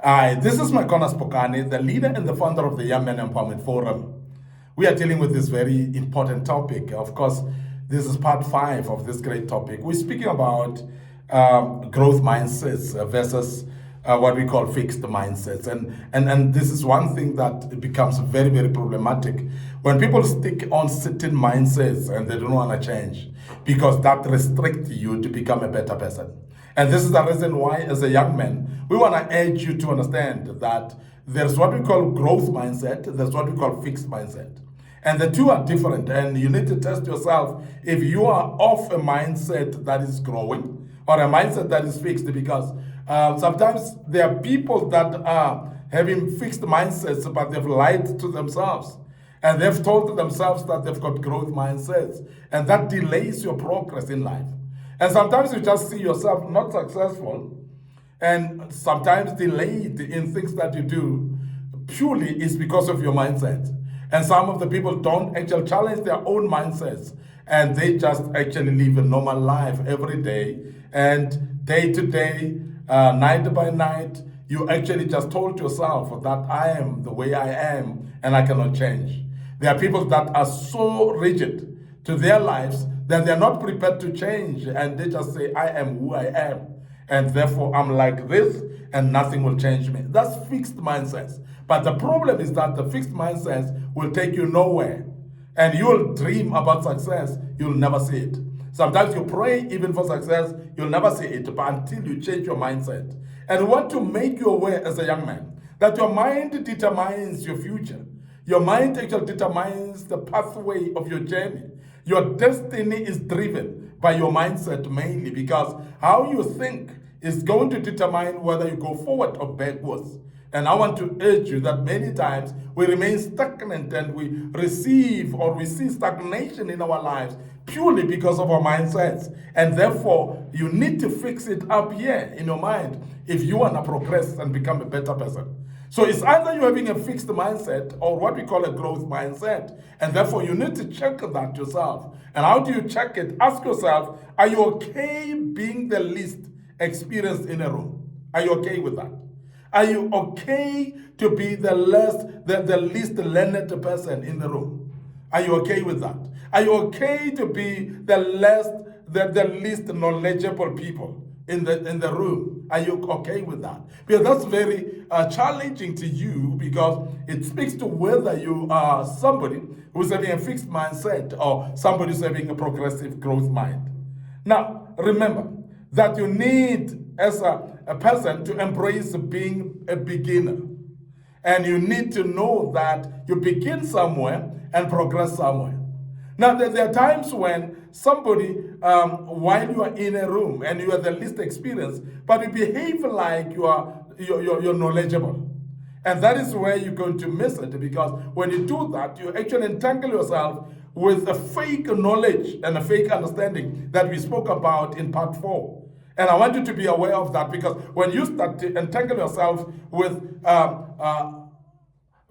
Hi, this is MIcornus Phokane, the leader and the founder of the Young Men Empowerment Forum. We are dealing with this very important topic. Of course, this is part 5 of this great topic. We're speaking about growth mindsets versus what we call fixed mindsets. And this is one thing that becomes very, very problematic when people stick on certain mindsets and they don't want to change because that restricts you to become a better person. And this is the reason why, as a young man, we want to urge you to understand that there's what we call growth mindset, there's what we call fixed mindset. And the two are different, and you need to test yourself if you are off a mindset that is growing or a mindset that is fixed, because sometimes there are people that are having fixed mindsets, but they've lied to themselves. And they've told themselves that they've got growth mindsets, and that delays your progress in life. And sometimes you just see yourself not successful and sometimes delayed in things that you do purely is because of your mindset. And some of the people don't actually challenge their own mindsets, and they just actually live a normal life every day. And day to day, night by night, you actually just told yourself that I am the way I am and I cannot change. There are people that are so rigid to their lives that they're not prepared to change, and they just say, I am who I am, and therefore I'm like this, and nothing will change me. That's fixed mindsets. But the problem is that the fixed mindsets will take you nowhere, and you'll dream about success, you'll never see it. Sometimes you pray even for success, you'll never see it, but until you change your mindset. And we want to make you aware as a young man that your mind determines your future. Your mind actually determines the pathway of your journey. Your destiny is driven by your mindset mainly, because how you think is going to determine whether you go forward or backwards. And I want to urge you that many times we remain stagnant and we see stagnation in our lives purely because of our mindsets. And therefore, you need to fix it up here in your mind if you want to progress and become a better person. So it's either you're having a fixed mindset or what we call a growth mindset. And therefore, you need to check that yourself. And how do you check it? Ask yourself, are you okay being the least experienced in a room? Are you okay with that? Are you okay to be the least learned person in the room? Are you okay with that? Are you okay to be the least knowledgeable people in the room? Are you okay with that? Because that's very challenging to you, because it speaks to whether you are somebody who's having a fixed mindset or somebody who's having a progressive growth mind. Now, remember that you need, as a person, to embrace being a beginner. And you need to know that you begin somewhere and progress somewhere. Now, there are times when somebody, while you are in a room and you are the least experienced, but you behave like you're knowledgeable. And that is where you're going to miss it, because when you do that, you actually entangle yourself with a fake knowledge and a fake understanding that we spoke about in part 4. And I want you to be aware of that, because when you start to entangle yourself with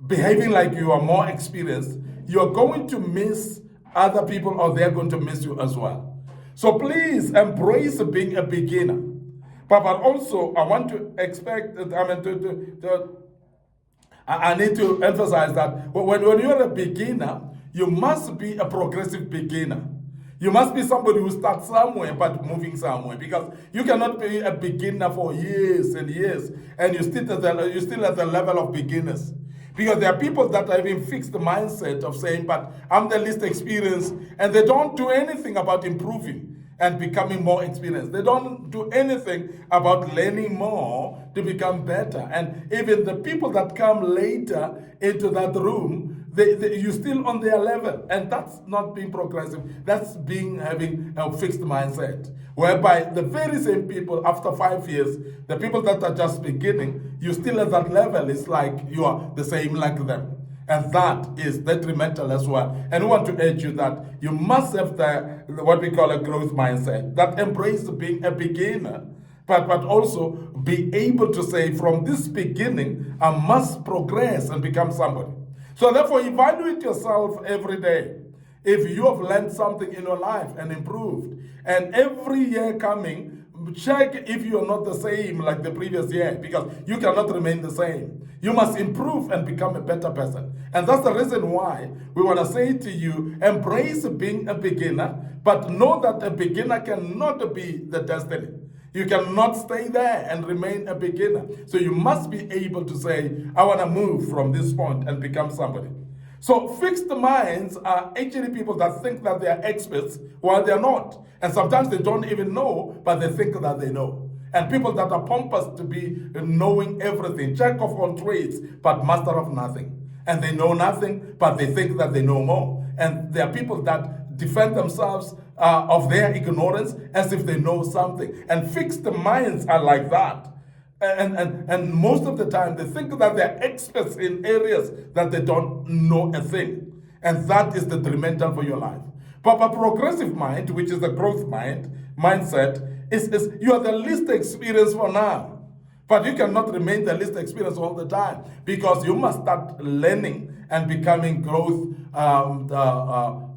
behaving like you are more experienced, you're going to miss other people, or they're going to miss you as well. So please embrace being a beginner. But also, I want to I need to emphasize that when you're a beginner, you must be a progressive beginner. You must be somebody who starts somewhere but moving somewhere, because you cannot be a beginner for years and years and you're still at the level of beginners. Because there are people that are having fixed mindset of saying, but I'm the least experienced, and they don't do anything about improving and becoming more experienced. They don't do anything about learning more to become better. And even the people that come later into that room, you're still on their level, and that's not being progressive. That's having a fixed mindset, whereby the very same people after 5 years, the people that are just beginning, you still at that level. It's like you are the same like them, and that is detrimental as well. And we want to urge you that you must have what we call a growth mindset that embraces being a beginner, but also be able to say, from this beginning, I must progress and become somebody. So therefore, evaluate yourself every day. If you have learned something in your life and improved, and every year coming, check if you are not the same like the previous year, because you cannot remain the same. You must improve and become a better person. And that's the reason why we want to say to you, embrace being a beginner, but know that a beginner cannot be the destiny. You cannot stay there and remain a beginner. So you must be able to say, I want to move from this point and become somebody. So fixed minds are actually people that think that they are experts while they're not. And sometimes they don't even know, but they think that they know. And people that are pompous to be knowing everything, jack of all trades, but master of nothing. And they know nothing, but they think that they know more. And there are people that defend themselves of their ignorance as if they know something. And fixed minds are like that. And most of the time, they think that they're experts in areas that they don't know a thing. And that is detrimental for your life. But a progressive mind, which is the growth mindset, is you are the least experienced for now. But you cannot remain the least experienced all the time, because you must start learning and becoming growth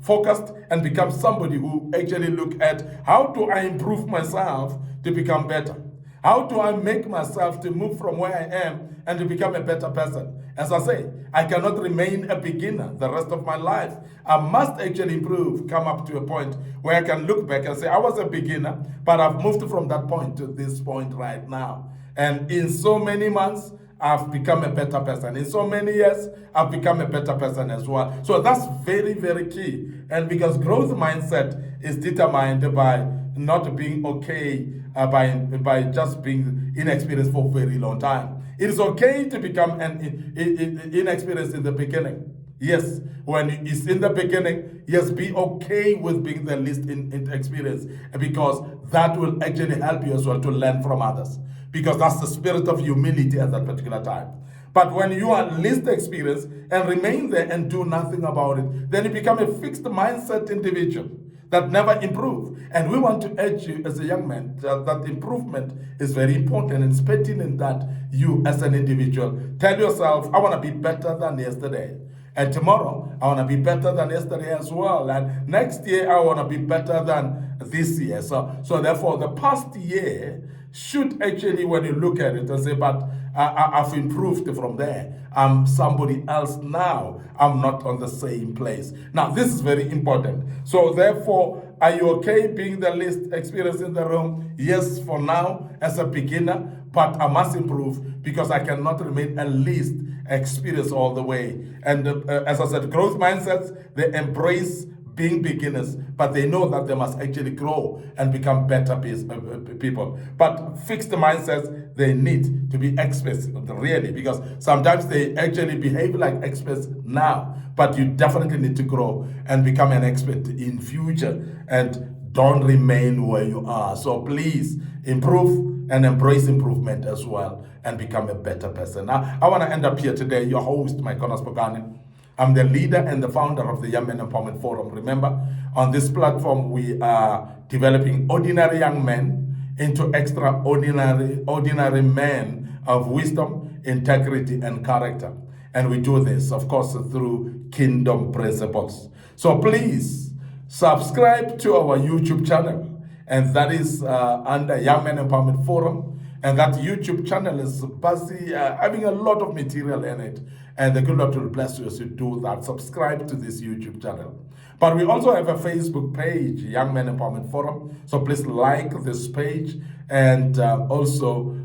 focused and become somebody who actually look at how do I improve myself to become better. How do I make myself to move from where I am and to become a better person? As I say, I cannot remain a beginner the rest of my life. I must actually improve, come up to a point where I can look back and say, I was a beginner, but I've moved from that point to this point right now. And in so many months, I've become a better person. In so many years, I've become a better person as well. So that's very, very key. And because growth mindset is determined by not being okay by just being inexperienced for a very long time. It is okay to become inexperienced in the beginning. Yes, when it's in the beginning, yes, be okay with being the least inexperienced, because that will actually help you as well to learn from others, because that's the spirit of humility at that particular time. But when you are least experienced and remain there and do nothing about it, then you become a fixed mindset individual that never improve. And we want to urge you as a young man that improvement is very important, and it's pertinent that you as an individual tell yourself, I want to be better than yesterday. And tomorrow, I want to be better than yesterday as well. And next year, I want to be better than this year. So therefore, the past year should actually, when you look at it and say, but I've improved from there. I'm somebody else now. I'm not on the same place. Now, this is very important. So therefore, are you okay being the least experienced in the room? Yes, for now, as a beginner, but I must improve, because I cannot remain at least experienced all the way. And as I said, growth mindsets, they embrace being beginners, but they know that they must actually grow and become better people. But fixed mindsets, they need to be experts, really, because sometimes they actually behave like experts now, but you definitely need to grow and become an expert in future, and don't remain where you are. So please improve and embrace improvement as well, and become a better person. Now, I want to end up here today, your host, MIcornus Phokane. I'm the leader and the founder of the Young Men Empowerment Forum. Remember, on this platform, we are developing ordinary young men into extraordinary men of wisdom, integrity, and character. And we do this, of course, through kingdom principles. So please subscribe to our YouTube channel, and that is under Young Men Empowerment Forum. And that YouTube channel is busy, having a lot of material in it. And the good Lord will bless you as you do that. Subscribe to this YouTube channel. But we also have a Facebook page, Young Men Empowerment Forum. So please like this page, and also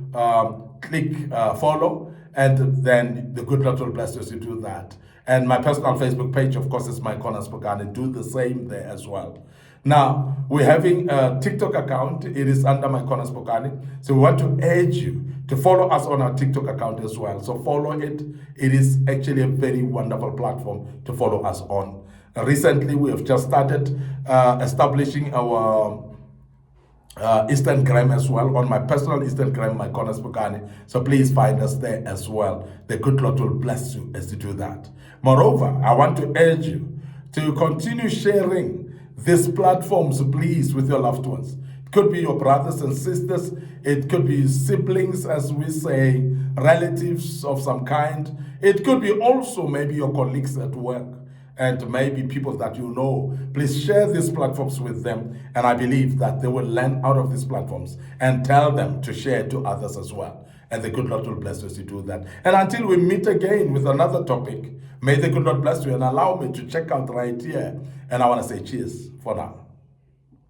click follow. And then the good Lord will bless you as you do that. And my personal Facebook page, of course, is MIcornus Phokane. Do the same there as well. Now, we're having a TikTok account. It is under MIcornus Phokane. So we want to urge you to follow us on our TikTok account as well. So follow it. It is actually a very wonderful platform to follow us on. Recently, we have just started establishing our Instagram as well, on my personal Instagram, MIcornus Phokane. So please find us there as well. The good Lord will bless you as you do that. Moreover, I want to urge you to continue sharing these platforms, please, with your loved ones. It could be your brothers and sisters. It could be siblings, as we say, relatives of some kind. It could be also maybe your colleagues at work. and maybe people that you know. Please share these platforms with them, and I believe that they will learn out of these platforms, and tell them to share to others as well. And the good Lord will bless us to do that. And until we meet again with another topic, may the good Lord bless you, and allow me to check out right here. And I want to say cheers for now.